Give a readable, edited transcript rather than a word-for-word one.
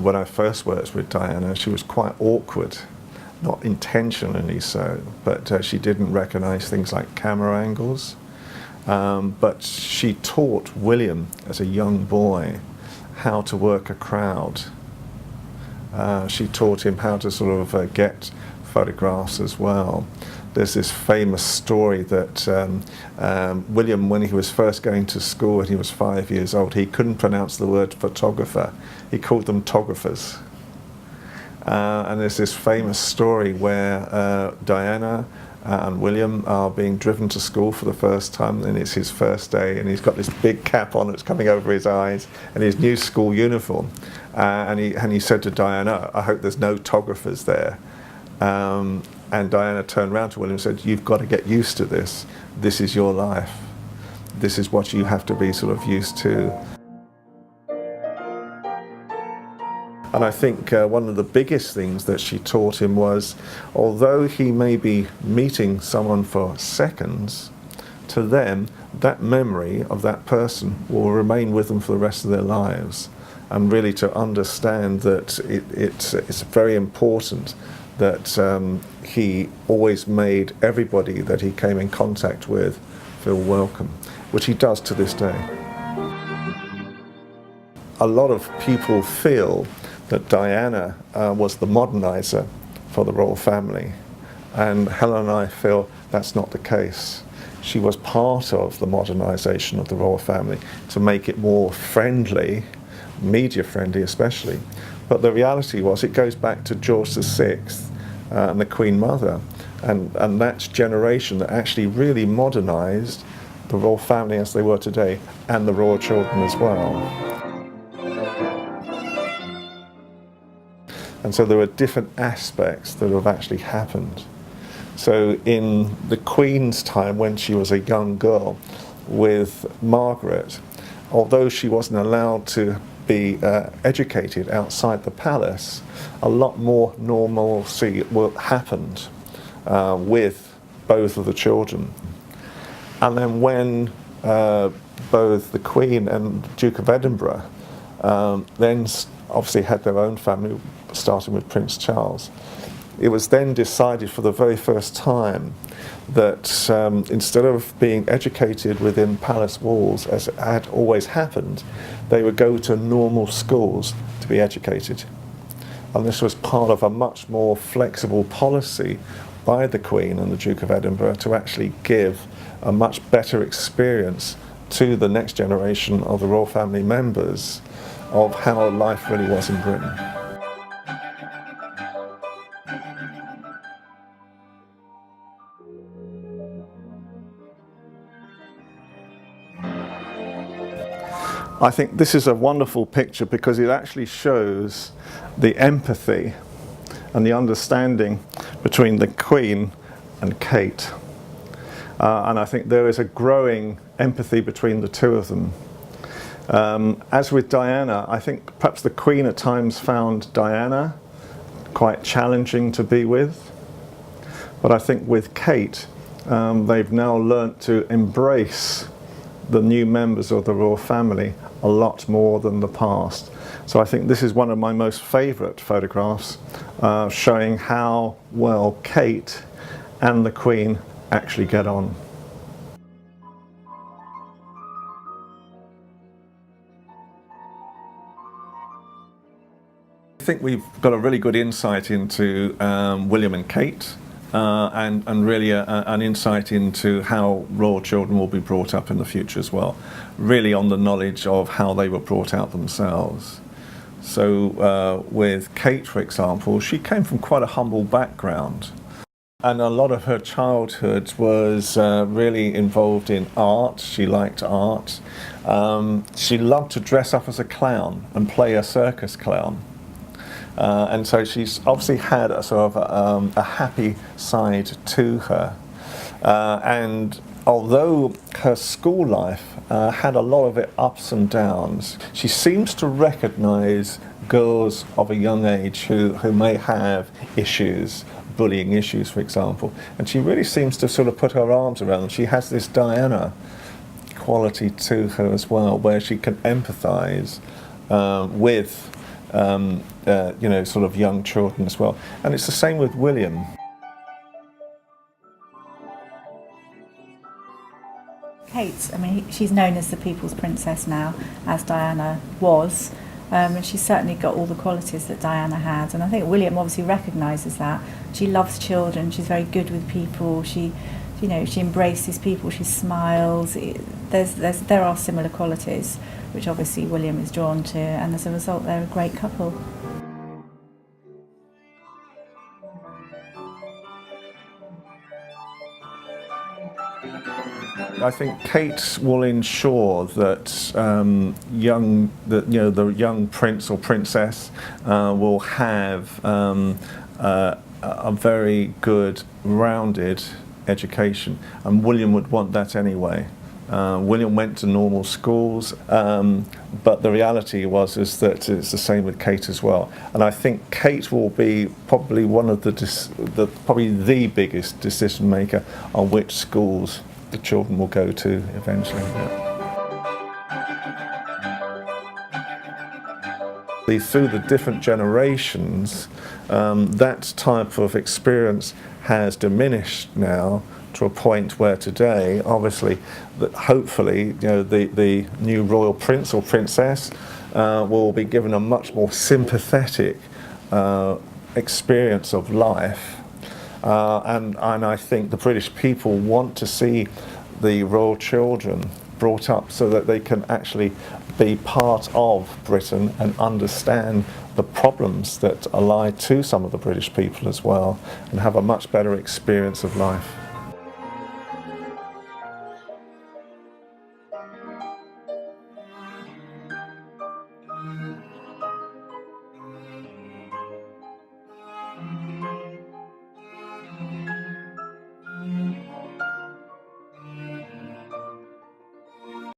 When I first worked with Diana, she was quite awkward, not intentionally so, but she didn't recognize things like camera angles. But she taught William, as a young boy, how to work a crowd. She taught him how to sort of get photographs as well. There's this famous story that William, when he was first going to school and he was 5 years old, he couldn't pronounce the word photographer. He called them tographers. And there's this famous story where Diana and William are being driven to school for the first time, and it's his first day, and he's got this big cap on that's coming over his eyes and his new school uniform. And he said to Diana, "I hope there's no tographers there." And Diana turned around to William and said, "You've got to get used to this. This is your life. This is what you have to be sort of used to." And I think one of the biggest things that she taught him was, although he may be meeting someone for seconds, to them, that memory of that person will remain with them for the rest of their lives. And really to understand that it's very important that he always made everybody that he came in contact with feel welcome, which he does to this day. A lot of people feel that Diana was the modernizer for the royal family, and Helen and I feel that's not the case. She was part of the modernization of the royal family to make it more friendly, media friendly especially, but the reality was it goes back to George VI and the Queen Mother, and that generation that actually really modernized the royal family as they were today, and the royal children as well. And so there are different aspects that have actually happened. So in the Queen's time, when she was a young girl with Margaret, although she wasn't allowed to be educated outside the palace, a lot more normalcy happened with both of the children. And then when both the Queen and the Duke of Edinburgh then obviously had their own family, starting with Prince Charles, it was then decided for the very first time that instead of being educated within palace walls, as it had always happened, they would go to normal schools to be educated. And this was part of a much more flexible policy by the Queen and the Duke of Edinburgh to actually give a much better experience to the next generation of the royal family members of how life really was in Britain. I think this is a wonderful picture because it actually shows the empathy and the understanding between the Queen and Kate. And I think there is a growing empathy between the two of them. As with Diana, I think perhaps the Queen at times found Diana quite challenging to be with. But I think with Kate, they've now learnt to embrace the new members of the royal family a lot more than the past. So I think this is one of my most favourite photographs showing how well Kate and the Queen actually get on. I think we've got a really good insight into William and Kate, and really an insight into how royal children will be brought up in the future as well, really on the knowledge of how they were brought out themselves. So with Kate, for example, she came from quite a humble background, and a lot of her childhood was really involved in art. She liked art. She loved to dress up as a clown and play a circus clown. And so she's obviously had a sort of a happy side to her. And although her school life had a lot of it ups and downs, she seems to recognise girls of a young age who may have issues, bullying issues, for example. And she really seems to sort of put her arms around them. She has this Diana quality to her as well, where she can empathise with sort of young children as well. And it's the same with William. Kate, I mean, she's known as the People's Princess now, as Diana was, and she's certainly got all the qualities that Diana had. And I think William obviously recognises that. She loves children. She's very good with people. She embraces people. She smiles. There are similar qualities, which obviously William is drawn to, and as a result, they're a great couple. I think Kate will ensure that the young prince or princess will have a very good, rounded education, and William would want that anyway. William went to normal schools, but the reality is that it's the same with Kate as well. And I think Kate will be probably one of probably the biggest decision maker on which schools the children will go to eventually. Yeah. Through the different generations, that type of experience has diminished now to a point where today, obviously, hopefully, the new royal prince or princess will be given a much more sympathetic experience of life. And I think the British people want to see the royal children brought up so that they can actually be part of Britain and understand the problems that lie to some of the British people as well, and have a much better experience of life.